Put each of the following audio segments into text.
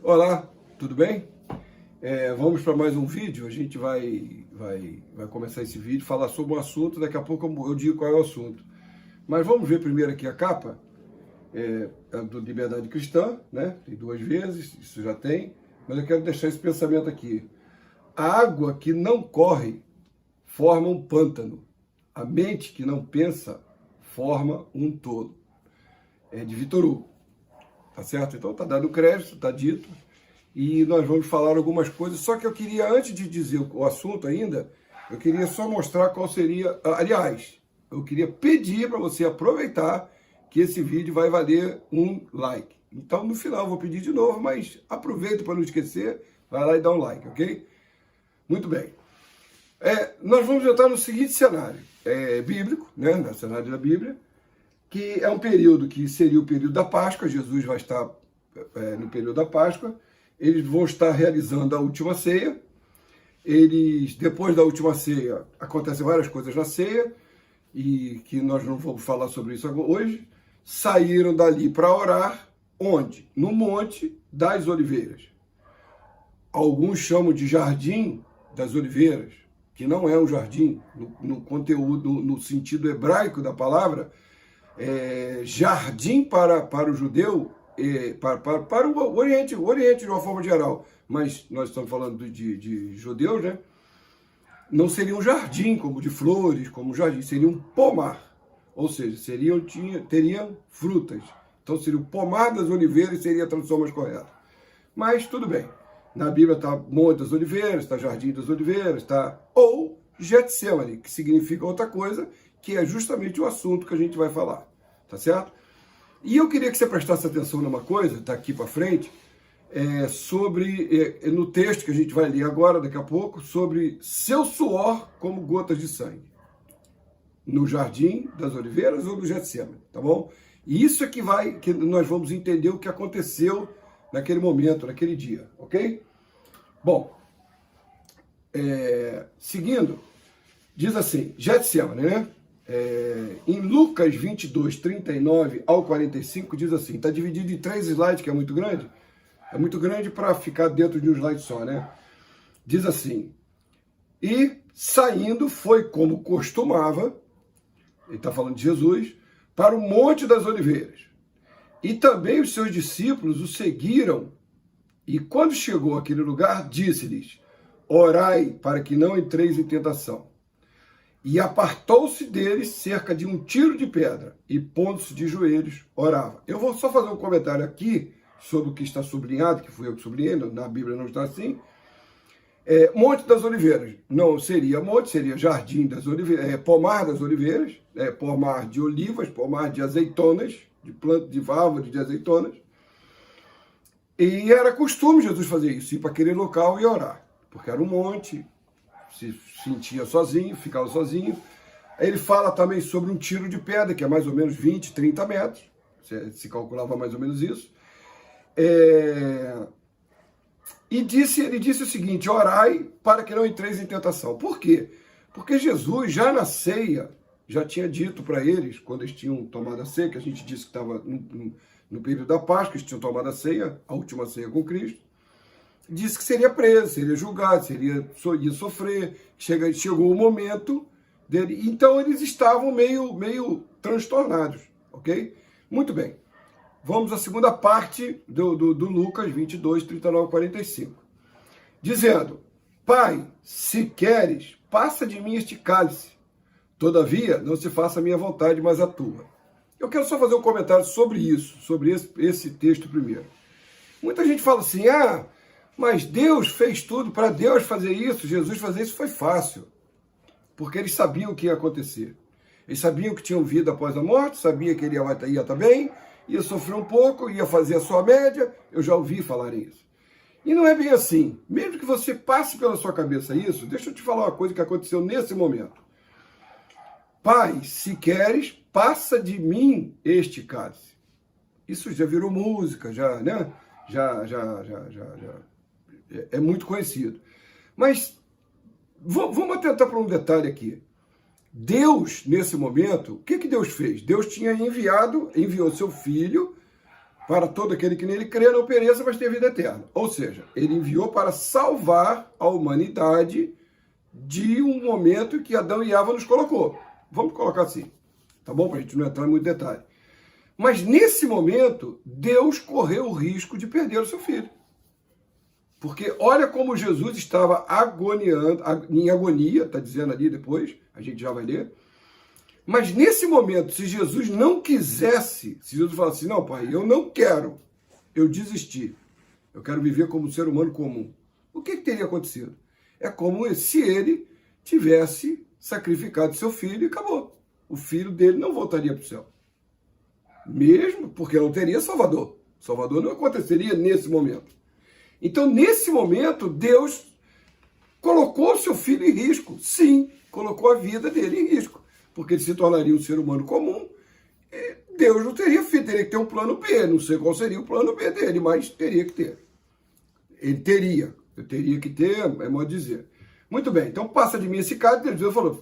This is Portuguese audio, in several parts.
Olá, tudo bem? Vamos para mais um vídeo. A gente vai começar esse vídeo, falar sobre um assunto. Daqui a pouco eu digo qual é o assunto. Mas vamos ver primeiro aqui a capa. É do Liberdade Cristã, né? Tem 2 vezes, isso já tem. Mas eu quero deixar esse pensamento aqui. A água que não corre forma um pântano. A mente que não pensa forma um tolo. É de Vitor Hugo. Tá certo? Então tá dado crédito, tá dito. E nós vamos falar algumas coisas. Só que eu queria, antes de dizer o assunto ainda, eu queria só mostrar qual seria... Aliás, eu queria pedir para você aproveitar que esse vídeo vai valer um like. Então, no final, eu vou pedir de novo, mas aproveita para não esquecer, vai lá e dá um like, ok? Muito bem. Nós vamos entrar no seguinte cenário. Bíblico, né? No cenário da Bíblia, que é um período que seria o período da Páscoa. Jesus vai estar no período da Páscoa. Eles vão estar realizando a última ceia. Depois da última ceia, acontecem várias coisas na ceia, e que nós não vamos falar sobre isso hoje. Saíram dali para orar, onde? No Monte das Oliveiras. Alguns chamam de Jardim das Oliveiras, que não é um jardim, no conteúdo, no sentido hebraico da palavra. Jardim para o judeu, para o Oriente de uma forma geral, mas nós estamos falando de judeus, né? Não seria um jardim como de flores, como um jardim, seria um pomar, ou seja, teriam frutas. Então seria o pomar das oliveiras, seria a tradução mais correta. Mas tudo bem, na Bíblia está Monte das Oliveiras, está Jardim das Oliveiras, está ou Getsemane, que significa outra coisa, que é justamente o assunto que a gente vai falar, tá certo? E eu queria que você prestasse atenção numa coisa, daqui para frente, no texto que a gente vai ler agora, daqui a pouco, sobre seu suor como gotas de sangue, no Jardim das Oliveiras ou no Getsemane, tá bom? E isso é que nós vamos entender o que aconteceu naquele momento, naquele dia, ok? Bom, seguindo, diz assim, Getsemane, né? Em Lucas 22, 39 ao 45, diz assim, está dividido em 3 slides, que é muito grande para ficar dentro de um slide só, né? Diz assim, e saindo foi como costumava, ele está falando de Jesus, para o Monte das Oliveiras. E também os seus discípulos o seguiram, e quando chegou àquele lugar, disse-lhes, orai para que não entreis em tentação. E apartou-se deles cerca de um tiro de pedra, e pondo-se de joelhos, orava. Eu vou só fazer um comentário aqui sobre o que está sublinhado, que fui eu que sublinhei, na Bíblia não está assim. Monte das Oliveiras, não seria monte, seria Jardim das Oliveiras, pomar das oliveiras, pomar de olivas, pomar de azeitonas, de planta de árvore de azeitonas. E era costume Jesus fazer isso, ir para aquele local e orar, porque era um monte, se sentia sozinho, ficava sozinho. Aí ele fala também sobre um tiro de pedra, que é mais ou menos 20, 30 metros, se calculava mais ou menos isso. E ele disse o seguinte, orai para que não entreis em tentação. Por quê? Porque Jesus, já na ceia, já tinha dito para eles, quando eles tinham tomado a ceia, que a gente disse que estava no período da Páscoa, eles tinham tomado a ceia, a última ceia com Cristo, disse que seria preso, seria julgado, ia sofrer, chegou o momento dele. Então eles estavam meio transtornados, ok? Muito bem. Vamos à segunda parte do Lucas 22, 39 a 45. Dizendo, Pai, se queres, passa de mim este cálice. Todavia, não se faça a minha vontade, mas a tua. Eu quero só fazer um comentário sobre isso, sobre esse texto primeiro. Muita gente fala assim, mas Deus fez tudo, para Deus fazer isso, Jesus fazer isso foi fácil. Porque eles sabiam o que ia acontecer. Eles sabiam que tinham vida após a morte, sabiam que ele ia estar bem, ia sofrer um pouco, ia fazer a sua média, eu já ouvi falar isso. E não é bem assim. Mesmo que você passe pela sua cabeça isso, deixa eu te falar uma coisa que aconteceu nesse momento. Pai, se queres, passa de mim este cálice. Isso já virou música, já, né? Já é muito conhecido. Mas vamos atentar para um detalhe aqui. Deus, nesse momento, o que Deus fez? Deus tinha enviou seu filho para todo aquele que nele crê, não pereça, mas tenha vida eterna. Ou seja, ele enviou para salvar a humanidade de um momento que Adão e Eva nos colocou. Vamos colocar assim, tá bom? Para a gente não entrar em muito detalhe. Mas nesse momento, Deus correu o risco de perder o seu filho. Porque olha como Jesus estava agoniando, em agonia, está dizendo ali depois, a gente já vai ler. Mas nesse momento, se Jesus não quisesse, se Jesus falasse assim, não, pai, eu não quero, eu desisti, eu quero viver como um ser humano comum, o que teria acontecido? É como se ele tivesse sacrificado seu filho e acabou. O filho dele não voltaria para o céu. Mesmo porque não teria Salvador. Salvador não aconteceria nesse momento. Então, nesse momento, Deus colocou seu filho em risco. Sim, colocou a vida dele em risco. Porque ele se tornaria um ser humano comum. E Deus não teria filho, teria que ter um plano B. Não sei qual seria o plano B dele, mas teria que ter. Ele teria. Eu teria que ter, é modo de dizer. Muito bem, então passa de mim esse caso. Deus falou,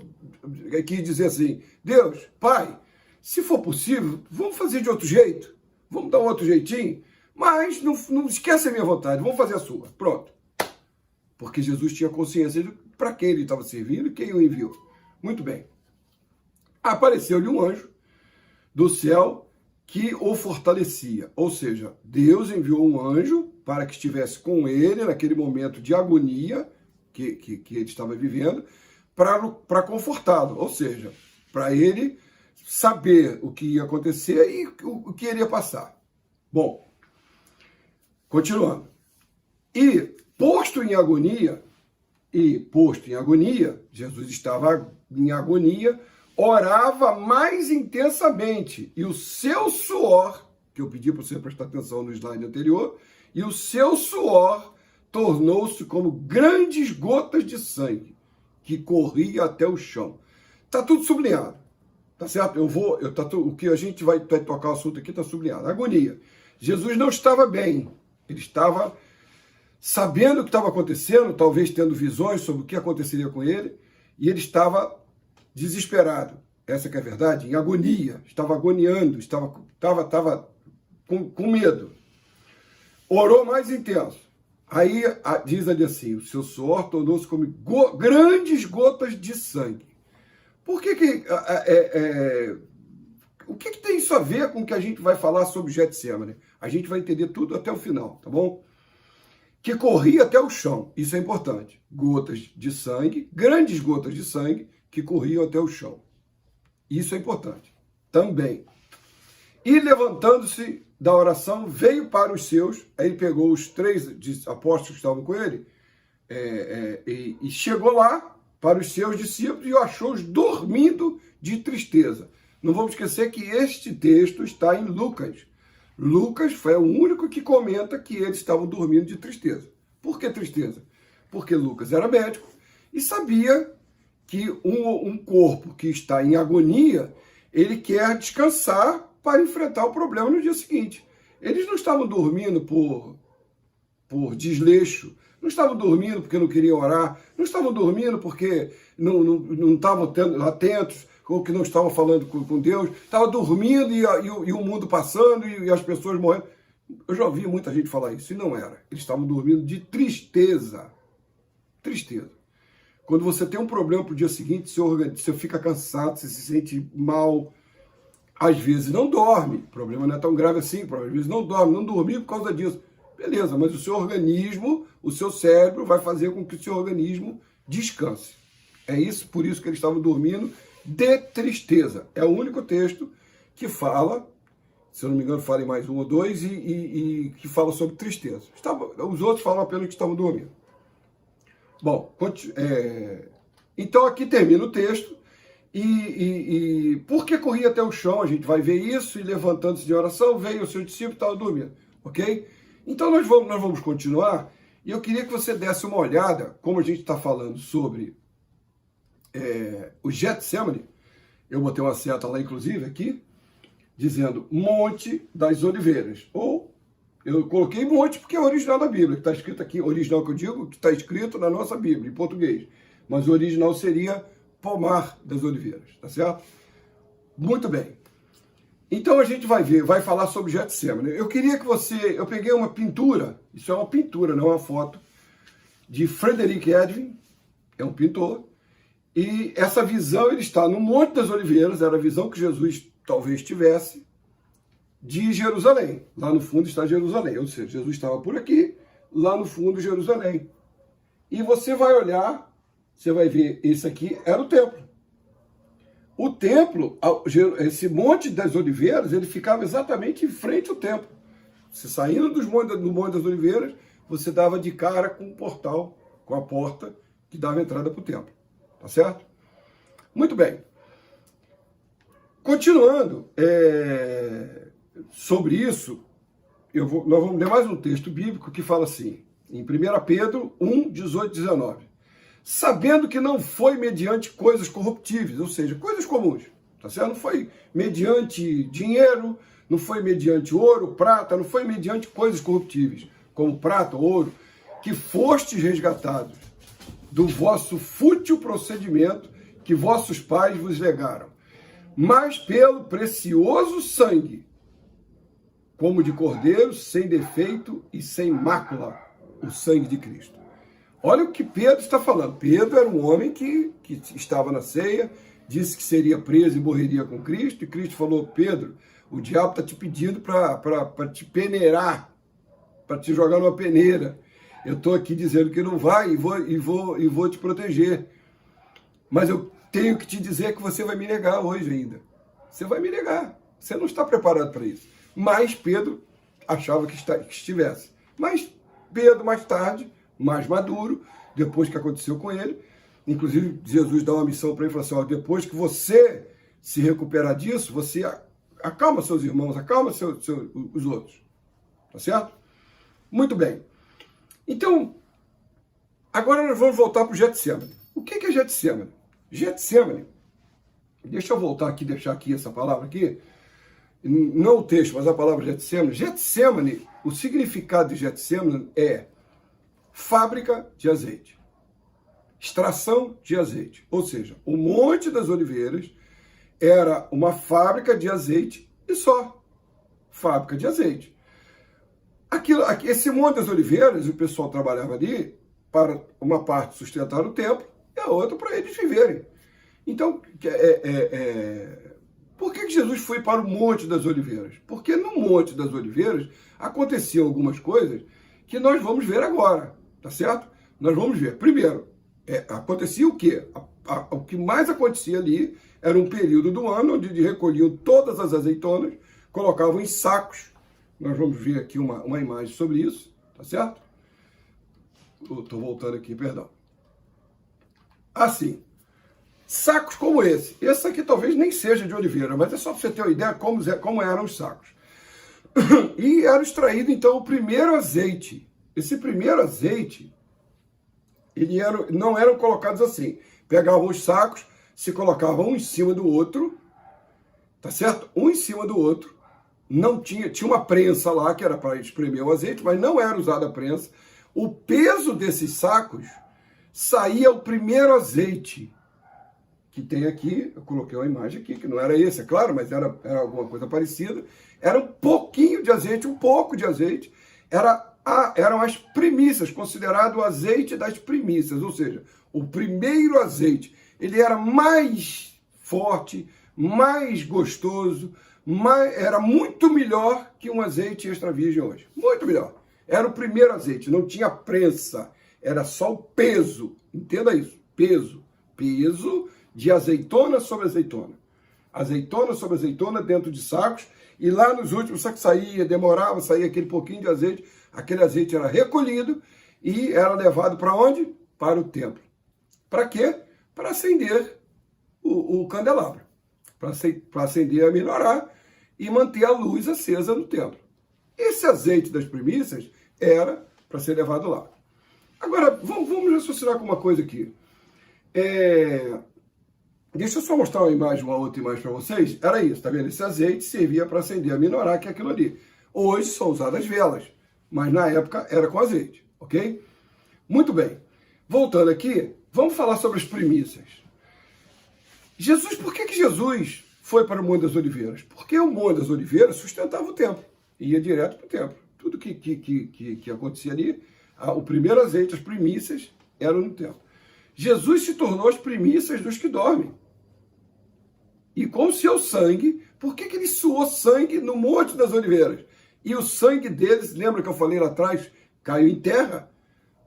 quis dizer assim, Deus, pai, se for possível, vamos fazer de outro jeito. Vamos dar um outro jeitinho. Mas não esquece a minha vontade, vamos fazer a sua. Pronto. Porque Jesus tinha consciência de para quem ele estava servindo e quem o enviou. Muito bem. Apareceu-lhe um anjo do céu que o fortalecia. Ou seja, Deus enviou um anjo para que estivesse com ele naquele momento de agonia que ele estava vivendo, para confortá-lo. Ou seja, para ele saber o que ia acontecer e o que ele ia passar. Bom, continuando. E posto em agonia, Jesus estava em agonia, orava mais intensamente, e o seu suor, que eu pedi para você prestar atenção no slide anterior, e o seu suor tornou-se como grandes gotas de sangue, que corria até o chão. Está tudo sublinhado, tá certo? O que a gente vai tocar o assunto aqui está sublinhado. Agonia. Jesus não estava bem, ele estava sabendo o que estava acontecendo, talvez tendo visões sobre o que aconteceria com ele, e ele estava desesperado, essa que é a verdade, em agonia, estava agoniando, estava com medo. Orou mais intenso. Aí diz ali assim, o seu suor tornou-se como grandes gotas de sangue. Por que o que tem isso a ver com o que a gente vai falar sobre Getsemane? A gente vai entender tudo até o final, tá bom? Que corria até o chão, isso é importante. Gotas de sangue, grandes gotas de sangue, que corriam até o chão. Isso é importante. Também. E levantando-se da oração, veio para os seus, aí ele pegou os 3 apóstolos que estavam com ele, e chegou lá para os seus discípulos e achou-os dormindo de tristeza. Não vamos esquecer que este texto está em Lucas. Lucas foi o único que comenta que eles estavam dormindo de tristeza. Por que tristeza? Porque Lucas era médico e sabia que um corpo que está em agonia, ele quer descansar para enfrentar o problema no dia seguinte. Eles não estavam dormindo por desleixo, não estavam dormindo porque não queriam orar, não estavam dormindo porque não estavam atentos ou que não estavam falando com Deus, estavam dormindo e o mundo passando e as pessoas morrendo. Eu já ouvi muita gente falar isso, e não era. Eles estavam dormindo de tristeza. Tristeza. Quando você tem um problema para o dia seguinte, você fica cansado, você se sente mal, às vezes não dorme. O problema não é tão grave assim, às vezes não dorme, não dormir por causa disso. Beleza, mas o seu organismo, o seu cérebro vai fazer com que o seu organismo descanse. É isso, por isso que eles estavam dormindo de tristeza. É o único texto que fala, se eu não me engano, fala em mais 1 ou 2, e que fala sobre tristeza. Os outros falam apenas que estavam dormindo. Bom, então aqui termina o texto, e por que corria até o chão? A gente vai ver isso, e levantando-se de oração, veio o seu discípulo e estava dormindo, ok? Então nós vamos continuar, e eu queria que você desse uma olhada, como a gente está falando sobre o Getsemane, eu botei uma seta lá, inclusive, aqui, dizendo Monte das Oliveiras, ou eu coloquei monte porque é o original da Bíblia, que está escrito aqui, original que eu digo, que está escrito na nossa Bíblia, em português. Mas o original seria Pomar das Oliveiras, tá certo? Muito bem. Então a gente vai falar sobre Getsemane. Eu queria que eu peguei uma pintura, isso é uma pintura, não é uma foto, de Frederick Edwin, é um pintor, e essa visão, ele está no Monte das Oliveiras, era a visão que Jesus talvez tivesse, de Jerusalém. Lá no fundo está Jerusalém, ou seja, Jesus estava por aqui, lá no fundo Jerusalém. E você vai olhar, você vai ver, esse aqui era o templo. O templo, esse Monte das Oliveiras, ele ficava exatamente em frente ao templo. Você saindo do Monte das Oliveiras, você dava de cara com o portal, com a porta que dava entrada para o templo. Tá certo? Muito bem. Continuando sobre isso, nós vamos ler mais um texto bíblico que fala assim, em 1 Pedro 1, 18, 19. Sabendo que não foi mediante coisas corruptíveis, ou seja, coisas comuns, tá certo? Não foi mediante dinheiro, não foi mediante ouro, prata, não foi mediante coisas corruptíveis, como prata, ouro, que fostes resgatados do vosso fútil procedimento que vossos pais vos legaram, mas pelo precioso sangue, como de cordeiro, sem defeito e sem mácula, o sangue de Cristo. Olha o que Pedro está falando. Pedro era um homem que estava na ceia, disse que seria preso e morreria com Cristo, e Cristo falou, Pedro, o diabo está te pedindo para te peneirar, para te jogar numa peneira. Eu estou aqui dizendo que não vai e vou te proteger. Mas eu tenho que te dizer que você vai me negar hoje ainda. Você vai me negar. Você não está preparado para isso. Mas Pedro achava que estivesse. Mas Pedro, mais tarde, mais maduro, depois que aconteceu com ele, inclusive Jesus dá uma missão para ele, falou assim, ó, depois que você se recuperar disso, você acalma seus irmãos, acalma os outros. Tá certo? Muito bem. Então, agora nós vamos voltar para o Getsemane. O que é Getsemane? Getsemane, deixa eu voltar aqui, deixar aqui essa palavra aqui, não o texto, mas a palavra Getsemane. Getsemane, o significado de Getsemane é fábrica de azeite, extração de azeite. Ou seja, o Monte das Oliveiras era uma fábrica de azeite e só. Fábrica de azeite. Esse Monte das Oliveiras, o pessoal trabalhava ali para uma parte sustentar o templo e a outra para eles viverem. Então, por que Jesus foi para o Monte das Oliveiras? Porque no Monte das Oliveiras aconteciam algumas coisas que nós vamos ver agora, tá certo? Nós vamos ver. Primeiro, acontecia o quê? O que mais acontecia ali era um período do ano onde recolhiam todas as azeitonas, colocavam em sacos. Nós vamos ver aqui uma imagem sobre isso, tá certo? Estou voltando aqui, perdão. Assim, sacos como esse. Esse aqui talvez nem seja de oliveira, mas é só para você ter uma ideia como eram os sacos. E era extraído, então, o primeiro azeite. Esse primeiro azeite, não eram colocados assim. Pegavam os sacos, se colocavam um em cima do outro, tá certo? Um em cima do outro. Não tinha uma prensa lá, que era para espremer o azeite, mas não era usada a prensa. O peso desses sacos saía o primeiro azeite, que tem aqui, eu coloquei uma imagem aqui, que não era esse, é claro, mas era alguma coisa parecida. Era um pouquinho de azeite, um pouco de azeite. Eram as primícias, considerado o azeite das primícias, ou seja, o primeiro azeite. Ele era mais forte, mais gostoso, era muito melhor que um azeite extra virgem hoje. Muito melhor. Era o primeiro azeite, não tinha prensa, era só o peso. Entenda isso, peso. Peso de azeitona sobre azeitona. Azeitona sobre azeitona dentro de sacos, e lá nos últimos sacos saía aquele pouquinho de azeite, aquele azeite era recolhido e era levado para onde? Para o templo. Para quê? Para acender o candelabro, para acender a menorá e manter a luz acesa no templo. Esse azeite das primícias era para ser levado lá. Agora, vamos raciocinar com uma coisa aqui. Deixa eu só mostrar uma outra imagem para vocês. Era isso, tá vendo? Esse azeite servia para acender a menorá, que é aquilo ali. Hoje são usadas velas, mas na época era com azeite, ok? Muito bem. Voltando aqui, vamos falar sobre as primícias. Por que Jesus foi para o Monte das Oliveiras? Porque o Monte das Oliveiras sustentava o templo, ia direto para o templo. Tudo que acontecia ali, o primeiro azeite, as primícias, eram no templo. Jesus se tornou as primícias dos que dormem. E com o seu sangue, por que ele suou sangue no Monte das Oliveiras? E o sangue deles, lembra que eu falei lá atrás, caiu em terra?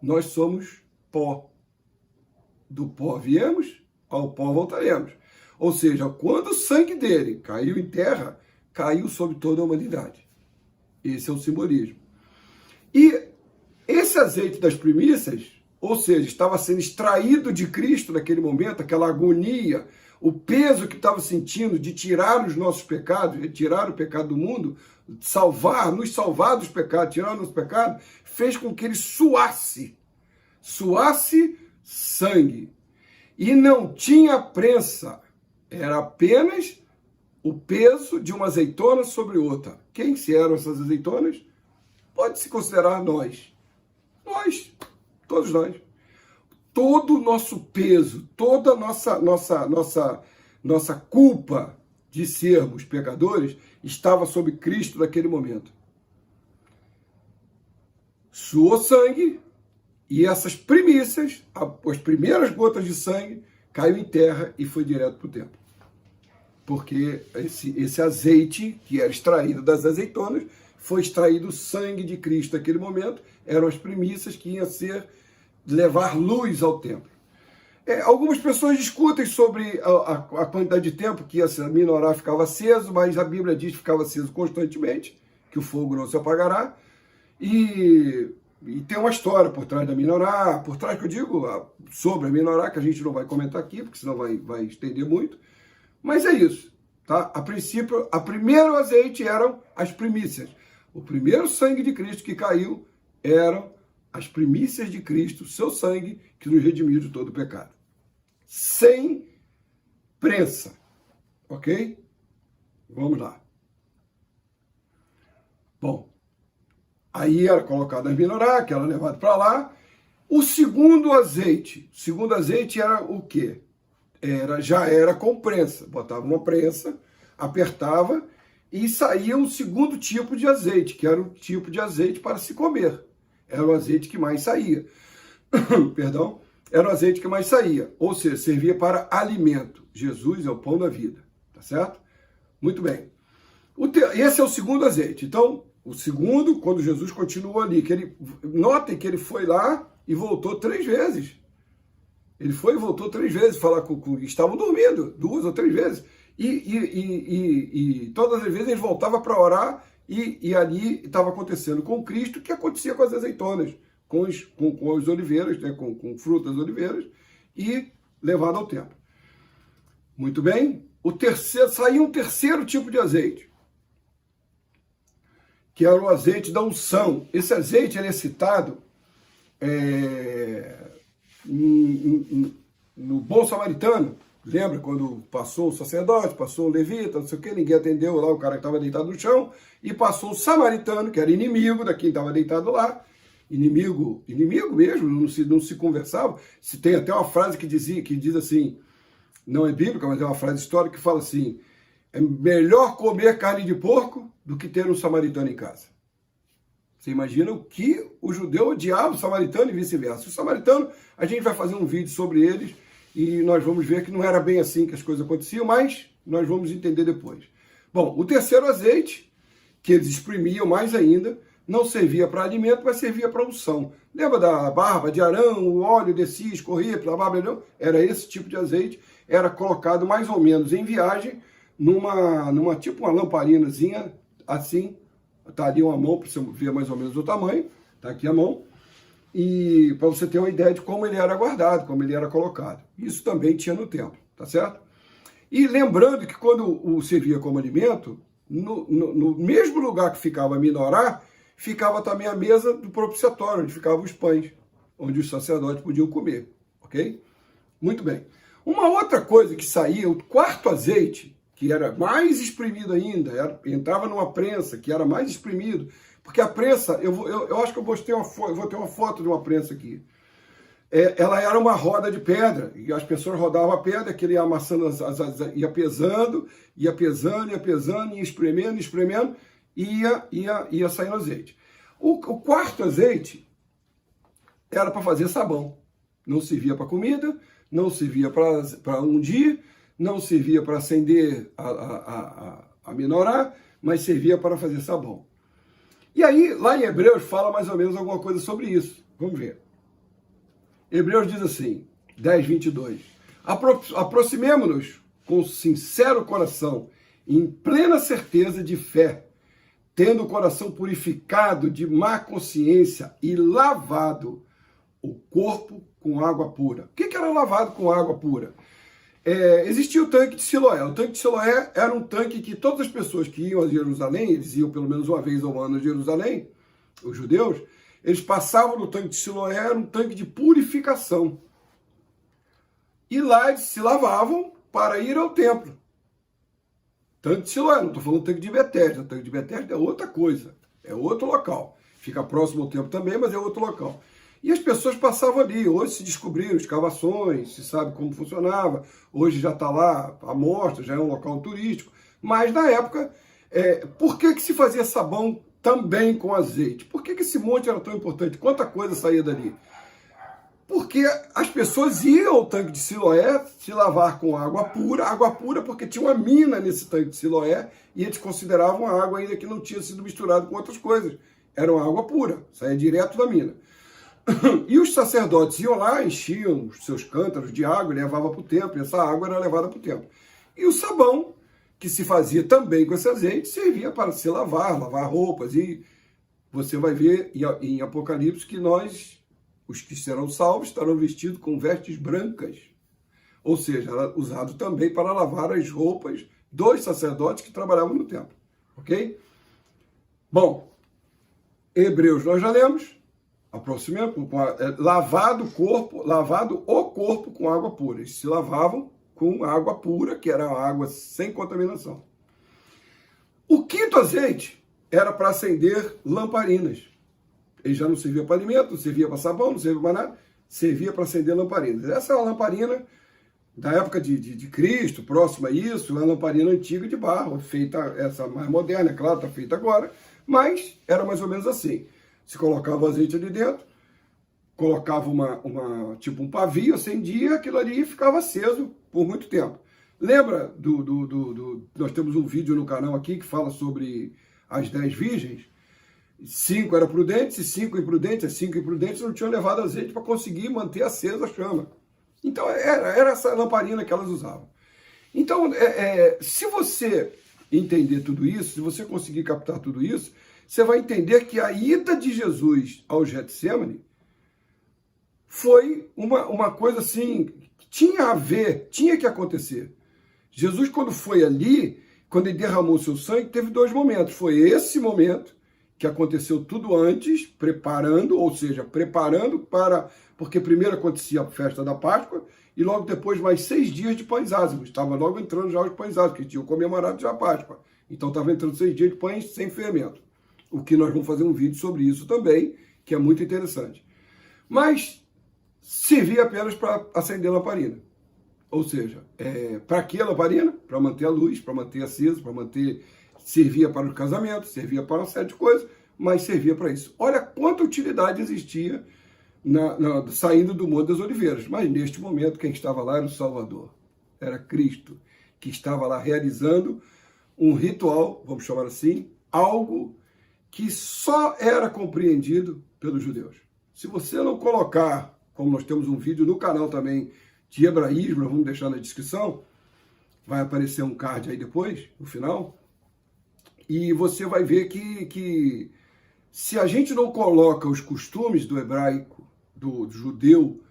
Nós somos pó. Do pó viemos, ao pó voltaremos. Ou seja, quando o sangue dele caiu em terra, caiu sobre toda a humanidade. Esse é o simbolismo. E esse azeite das primícias, ou seja, estava sendo extraído de Cristo naquele momento, aquela agonia, o peso que estava sentindo de tirar os nossos pecados, retirar o pecado do mundo, nos salvar dos pecados, tirar o nosso pecado, fez com que ele suasse sangue. E não tinha prensa, era apenas o peso de uma azeitona sobre outra. Quem se eram essas azeitonas? Pode-se considerar nós. Nós, todos nós. Todo o nosso peso, toda a nossa culpa de sermos pecadores estava sobre Cristo naquele momento. Suou sangue e essas primícias, as primeiras gotas de sangue, caiu em terra e foi direto para o templo. Porque esse azeite que era extraído das azeitonas, foi extraído o sangue de Cristo naquele momento, eram as primícias que iam levar luz ao templo. Algumas pessoas discutem sobre a quantidade de tempo que a menorá ficava aceso, mas a Bíblia diz que ficava aceso constantemente, que o fogo não se apagará, e tem uma história por trás da menorá, por trás que eu digo sobre a menorá, que a gente não vai comentar aqui, porque senão vai estender muito, mas é isso, tá? A princípio, o primeiro azeite eram as primícias. O primeiro sangue de Cristo que caiu eram as primícias de Cristo, seu sangue, que nos redimiu de todo o pecado. Sem prensa, ok? Vamos lá. Bom, aí era colocado a menorá, que era levado para lá. O segundo azeite era o quê? Já era com prensa. Botava uma prensa, apertava e saía um segundo tipo de azeite, que era o tipo de azeite para se comer. Era o azeite que mais saía. Perdão. Era o azeite que mais saía. Ou seja, servia para alimento. Jesus é o pão da vida. Tá certo? Muito bem. Esse é o segundo azeite. Então, o segundo, quando Jesus continuou ali, notem que ele foi lá e voltou 3 vezes. Ele foi e voltou 3 vezes falar com estavam dormindo, 2 ou 3 vezes. E todas as vezes ele voltava para orar e ali estava acontecendo com Cristo o que acontecia com as azeitonas, com as oliveiras, né, com frutas das oliveiras, e levado ao templo. Muito bem. Saiu um terceiro tipo de azeite, que era o azeite da unção. Esse azeite ele é citado no Bom Samaritano. Lembra quando passou o sacerdote, passou o levita, não sei o que, ninguém atendeu lá, o cara que estava deitado no chão, e passou o samaritano, que era inimigo da quem estava deitado lá, inimigo mesmo, não se conversava. Se tem até uma frase que diz assim, não é bíblica, mas é uma frase histórica que fala assim: é melhor comer carne de porco do que ter um samaritano em casa. Você imagina o que o judeu odiava o samaritano e vice-versa. O samaritano, a gente vai fazer um vídeo sobre eles e nós vamos ver que não era bem assim que as coisas aconteciam, mas nós vamos entender depois. Bom, o terceiro azeite, que eles exprimiam mais ainda, não servia para alimento, mas servia para unção. Lembra da barba de Arão, o óleo descia, escorria pela barba de Arão? Era esse tipo de azeite, era colocado mais ou menos em viagem, numa tipo uma lamparinazinha, assim, tá ali uma mão, para você ver mais ou menos o tamanho, tá aqui a mão, e para você ter uma ideia de como ele era guardado, como ele era colocado. Isso também tinha no templo, tá certo? E lembrando que quando servia como alimento, no mesmo lugar que ficava a menorá, ficava também a mesa do propiciatório, onde ficavam os pães, onde os sacerdotes podiam comer, ok? Muito bem. Uma outra coisa que saía, o quarto azeite, que era mais espremido ainda, entrava numa prensa, que era mais espremido, porque a prensa, eu acho que eu vou ter uma foto de uma prensa aqui. ela era uma roda de pedra, e as pessoas rodavam a pedra, que ele ia amassando, ia pesando, ia espremendo, e ia saindo azeite. O quarto azeite era para fazer sabão. Não servia para comida, não servia para ungir, não servia para acender a menorá, mas servia para fazer sabão. E aí, lá em Hebreus, fala mais ou menos alguma coisa sobre isso. Vamos ver. Hebreus diz assim, 10:22. Aproximemo-nos com sincero coração, em plena certeza de fé, tendo o coração purificado de má consciência e lavado o corpo com água pura. O que era lavado com água pura? Existia o tanque de Siloé. O tanque de Siloé era um tanque que todas as pessoas que iam a Jerusalém, eles iam pelo menos uma vez ao ano a Jerusalém, os judeus, eles passavam no tanque de Siloé, era um tanque de purificação. E lá eles se lavavam para ir ao templo. Tanque de Siloé, não estou falando tanque de Betesda. O tanque de Betesda é outra coisa, é outro local. Fica próximo ao templo também, mas é outro local. E as pessoas passavam ali. Hoje se descobriram escavações, se sabe como funcionava. Hoje já está lá a mostra, já é um local turístico. Mas na época, por que se fazia sabão também com azeite? Por que esse monte era tão importante? Quanta coisa saía dali? Porque as pessoas iam ao tanque de Siloé se lavar com água pura porque tinha uma mina nesse tanque de Siloé e eles consideravam a água ainda que não tinha sido misturada com outras coisas. Era uma água pura, saía direto da mina. E os sacerdotes iam lá, enchiam os seus cântaros de água e levavam para o templo, e essa água era levada para o templo. E o sabão, que se fazia também com esse azeite, servia para se lavar roupas. E você vai ver em Apocalipse que nós, os que serão salvos, estarão vestidos com vestes brancas. Ou seja, era usado também para lavar as roupas dos sacerdotes que trabalhavam no templo. Ok? Bom, Hebreus nós já lemos. Aproximando, lavado o corpo com água pura. Eles se lavavam com água pura, que era água sem contaminação. O quinto azeite era para acender lamparinas. Ele já não servia para alimento, não servia para sabão, não servia para nada, servia para acender lamparinas. Essa é uma lamparina da época de Cristo, próxima a isso, uma lamparina antiga de barro, feita, essa mais moderna, é claro, está feita agora, mas era mais ou menos assim. Se colocava o azeite ali dentro, colocava tipo um pavio, acendia, aquilo ali ficava aceso por muito tempo. Lembra nós temos um vídeo no canal aqui que fala sobre as 10 virgens? 5 eram prudentes e 5 imprudentes. As 5 imprudentes não tinham levado azeite para conseguir manter acesa a chama. Então era essa lamparina que elas usavam. Então, se você entender tudo isso, se você conseguir captar tudo isso, você vai entender que a ida de Jesus ao Getsemane foi uma coisa assim, que tinha a ver, tinha que acontecer. Jesus, quando foi ali, quando ele derramou seu sangue, teve 2 momentos. Foi esse momento, que aconteceu tudo antes, preparando para... Porque primeiro acontecia a festa da Páscoa, e logo depois mais 6 dias de pães ázimos. Estava logo entrando já os pães ázimos, que tinham comemorado já a Páscoa. Então estava entrando 6 dias de pães sem fermento. O que nós vamos fazer um vídeo sobre isso também, que é muito interessante. Mas servia apenas para acender a lamparina. Ou seja, para que a lamparina? Para manter a luz, para manter acesa, servia para o casamento, servia para uma série de coisas, mas servia para isso. Olha quanta utilidade existia saindo do Monte das Oliveiras. Mas neste momento, quem estava lá era o Salvador. Era Cristo, que estava lá realizando um ritual, vamos chamar assim, algo que só era compreendido pelos judeus. Se você não colocar, como nós temos um vídeo no canal também de hebraísmo, nós vamos deixar na descrição, vai aparecer um card aí depois, no final, e você vai ver que se a gente não coloca os costumes do hebraico, do judeu,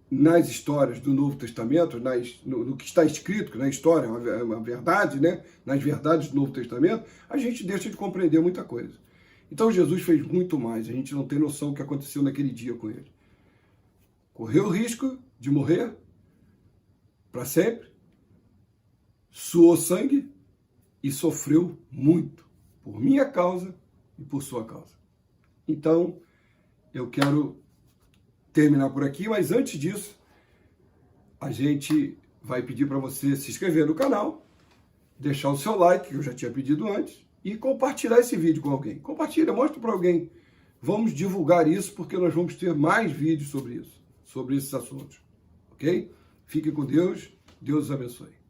nas histórias do Novo Testamento, no que está escrito na história, é uma verdade, né? Nas verdades do Novo Testamento, a gente deixa de compreender muita coisa. Então Jesus fez muito mais, a gente não tem noção do que aconteceu naquele dia com ele. Correu o risco de morrer para sempre, suou sangue e sofreu muito por minha causa e por sua causa. Então, eu quero terminar por aqui, mas antes disso, a gente vai pedir para você se inscrever no canal, deixar o seu like, que eu já tinha pedido antes, e compartilhar esse vídeo com alguém. Compartilha, mostra para alguém. Vamos divulgar isso, porque nós vamos ter mais vídeos sobre isso, sobre esses assuntos. Ok? Fique com Deus. Deus os abençoe.